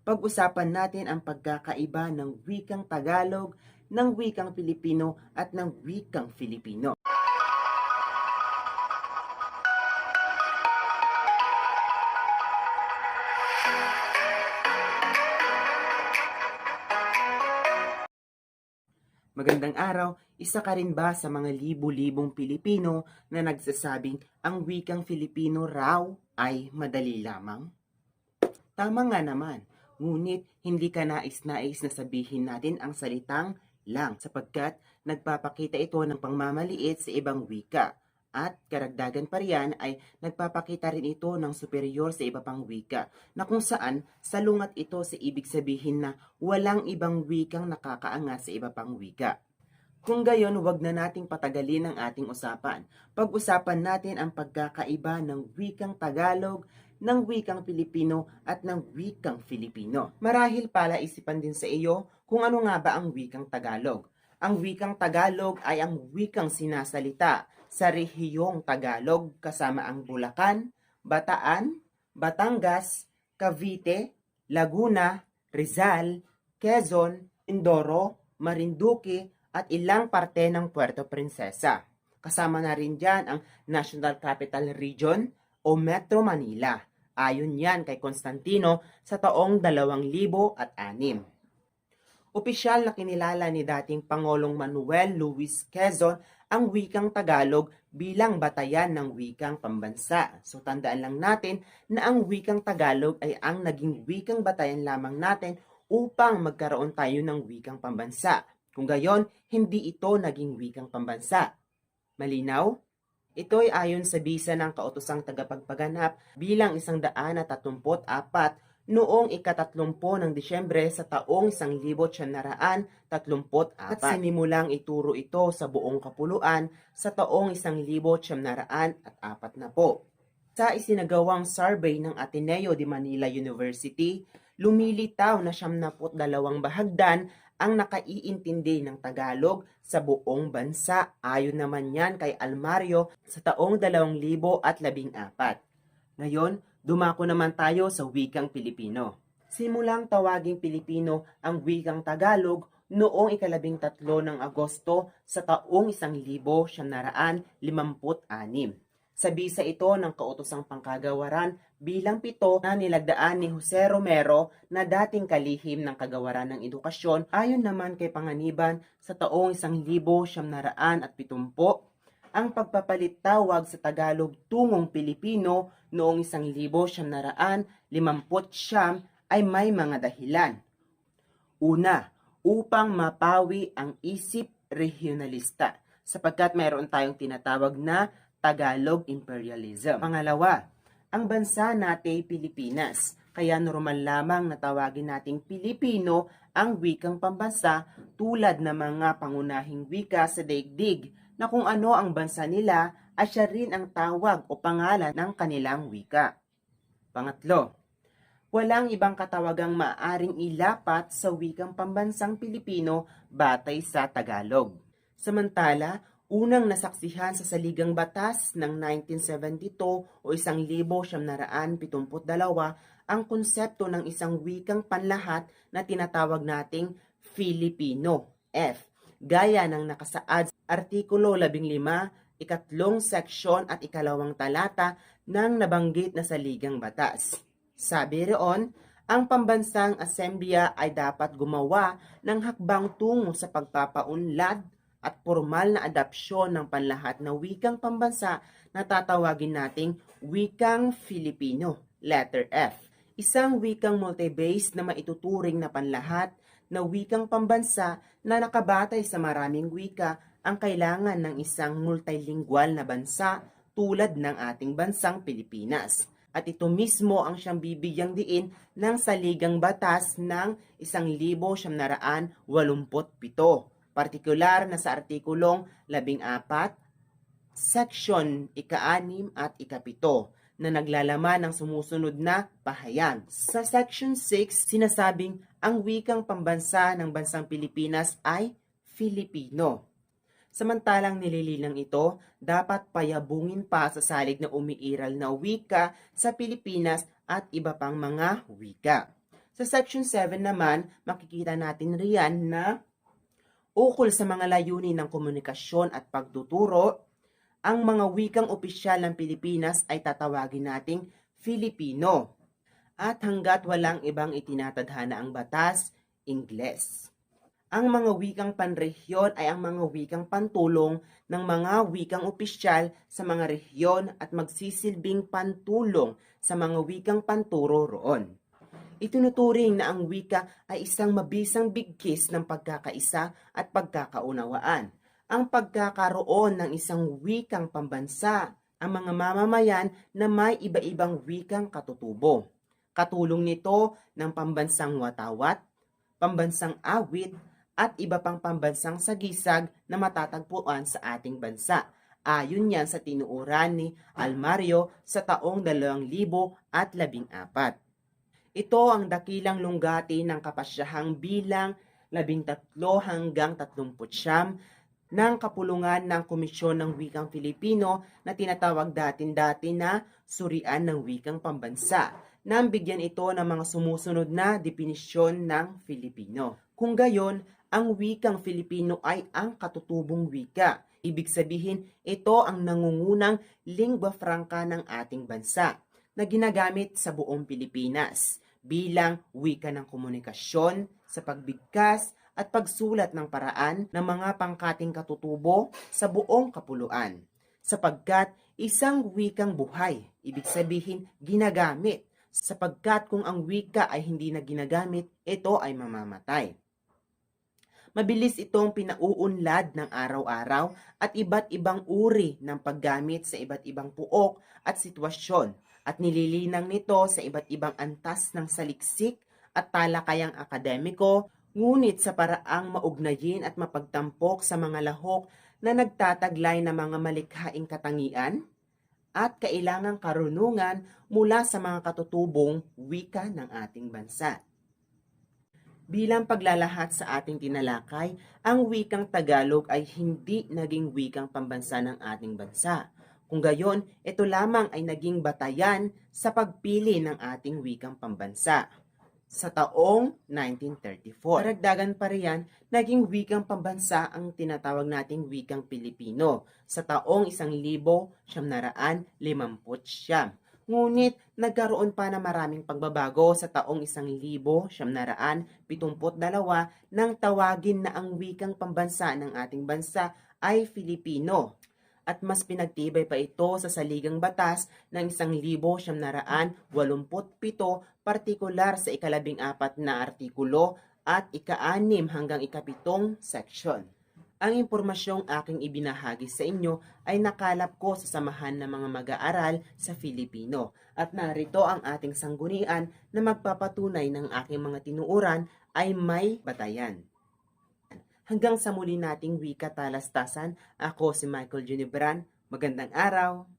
Pag-usapan natin ang pagkakaiba ng wikang Tagalog, ng wikang Pilipino at ng wikang Filipino. Magandang araw, isa ka rin ba sa mga libu-libong Pilipino na nagsasabing ang wikang Filipino raw ay madali lamang? Tama nga naman, ngunit hindi ka nais-nais na sabihin natin ang salitang lang sapagkat nagpapakita ito ng pangmamaliit sa ibang wika. At karagdagan pa riyan ay nagpapakita rin ito ng superior sa iba pang wika na kung saan salungat ito sa ibig sabihin na walang ibang wikang nakakaangat sa iba pang wika. Kung gayon, huwag na nating patagalin ang ating usapan. Pag-usapan natin ang pagkakaiba ng wikang Tagalog, ng wikang Pilipino at ng wikang Filipino. Marahil pala isipan din sa iyo kung ano nga ba ang wikang Tagalog. Ang wikang Tagalog ay ang wikang sinasalita sa rehiyong Tagalog kasama ang Bulacan, Bataan, Batangas, Cavite, Laguna, Rizal, Quezon, Mindoro, Marinduque, at ilang parte ng Puerto Princesa. Kasama na rin dyan ang National Capital Region o Metro Manila. Ayon yan kay Constantino sa taong 2006. Opisyal na kinilala ni dating Pangulong Manuel Luis Quezon ang wikang Tagalog bilang batayan ng wikang pambansa. So tandaan lang natin na ang wikang Tagalog ay ang naging wikang batayan lamang natin upang magkaroon tayo ng wikang pambansa. Kung gayon, hindi ito naging wikang pambansa. Malinaw? Ito ay ayon sa bisa ng kautosang tagapagpaganap bilang 134 noong ika-30 ng Disyembre sa taong 1934 at sinimulang ituro ito sa buong kapuluan sa taong 1940. Sa isinagawang survey ng Ateneo de Manila University, lumilitaw na 72 bahagdan ang nakaiintindi ng Tagalog sa buong bansa. Ayon naman yan kay Almario sa taong 2014. Ngayon, dumako naman tayo sa wikang Pilipino. Simulang tawaging Pilipino ang wikang Tagalog noong ika-13 ng Agosto sa taong 1956. Sa bisa ito ng kautosang pangkagawaran bilang 7 na nilagdaan ni Jose Romero na dating kalihim ng kagawaran ng edukasyon. Ayon naman kay Panganiban sa taong 1970, ang pagpapalit tawag sa Tagalog tungong Pilipino noong 1959 ay may mga dahilan. Una, upang mapawi ang isip regionalista sapagkat mayroon tayong tinatawag na Tagalog imperialism. Pangalawa, ang bansa natin Pilipinas, kaya normal lamang na tawagin nating Pilipino ang wikang pambansa tulad ng mga pangunahing wika sa daigdig na kung ano ang bansa nila ay siya rin ang tawag o pangalan ng kanilang wika. Pangatlo, walang ibang katawagang maaaring ilapat sa wikang pambansang Pilipino batay sa Tagalog. Samantala, unang nasaksihan sa Saligang Batas ng 1972 o 1972 ang konsepto ng isang wikang panlahat na tinatawag nating Filipino, F, gaya ng nakasaad sa Artikulo 15, ikatlong seksyon at ikalawang talata ng nabanggit na Saligang Batas. Sabi roon, ang pambansang asembleya ay dapat gumawa ng hakbang tungo sa pagpapaunlad at formal na adopsyon ng panlahat na wikang pambansa na tatawagin nating wikang Filipino, letter F. Isang wikang multi-base na maituturing na panlahat na wikang pambansa na nakabatay sa maraming wika ang kailangan ng isang multilingual na bansa tulad ng ating bansang Pilipinas. At ito mismo ang siyang bibigyang diin ng Saligang Batas ng 1987. Partikular na sa Artikulong 14, Section 6 at 7 na naglalaman ng sumusunod na pahayag. Sa Section 6, sinasabing ang wikang pambansa ng bansang Pilipinas ay Filipino. Samantalang nilililang ito, dapat payabungin pa sa salig na umiiral na wika sa Pilipinas at iba pang mga wika. Sa Section 7 naman, makikita natin riyan na ukol sa mga layunin ng komunikasyon at pagtuturo, ang mga wikang opisyal ng Pilipinas ay tatawagin nating Filipino. At hanggat walang ibang itinatadhana ang batas, Ingles. Ang mga wikang panrehiyon ay ang mga wikang pantulong ng mga wikang opisyal sa mga rehiyon at magsisilbing pantulong sa mga wikang panturo roon. Itinuturing na ang wika ay isang mabisang bigkis ng pagkakaisa at pagkakaunawaan. Ang pagkakaroon ng isang wikang pambansa, ang mga mamamayan na may iba-ibang wikang katutubo. Katulong nito ng pambansang watawat, pambansang awit, at iba pang pambansang sagisag na matatagpuan sa ating bansa. Ayon yan sa tinuuran ni Almario sa taong 2014. Ito ang dakilang lunggati ng kapasyahang bilang 13 hanggang 39 ng kapulungan ng Komisyon ng Wikang Filipino na tinatawag dati na Surian ng Wikang Pambansa, nang bigyan ito ng mga sumusunod na definisyon ng Filipino. Kung gayon, ang wikang Filipino ay ang katutubong wika. Ibig sabihin, ito ang nangungunang lingua franca ng ating bansa na ginagamit sa buong Pilipinas bilang wika ng komunikasyon, sa pagbigkas at pagsulat ng paraan ng mga pangkating katutubo sa buong kapuluan. Sapagkat isang wikang buhay, ibig sabihin ginagamit, sapagkat kung ang wika ay hindi na ginagamit, ito ay mamamatay. Mabilis itong pinauunlad ng araw-araw at iba't ibang uri ng paggamit sa iba't ibang puok at sitwasyon at nililinang nito sa iba't ibang antas ng saliksik at talakayang akademiko, ngunit sa paraang maugnayin at mapagtampok sa mga lahok na nagtataglay ng mga malikhaing katangian at kailangang karunungan mula sa mga katutubong wika ng ating bansa. Bilang paglalahat sa ating tinalakay, ang wikang Tagalog ay hindi naging wikang pambansa ng ating bansa. Kung gayon, ito lamang ay naging batayan sa pagpili ng ating wikang pambansa. Sa taong 1934, karagdagan pa riyan, naging wikang pambansa ang tinatawag nating wikang Pilipino sa taong 1959. Ngunit nagkaroon pa na maraming pagbabago sa taong 1972 nang tawagin na ang wikang pambansa ng ating bansa ay Filipino. At mas pinagtibay pa ito sa saligang batas ng 1987, partikular sa ika-14 na artikulo at ika-6 hanggang ika-7 section. Ang impormasyong aking ibinahagi sa inyo ay nakalap ko sa samahan ng mga mag-aaral sa Filipino at narito ang ating sanggunian na magpapatunay ng aking mga tinuuran ay may batayan. Hanggang sa muli nating wika talastasan, ako si Michael Junibran. Magandang araw!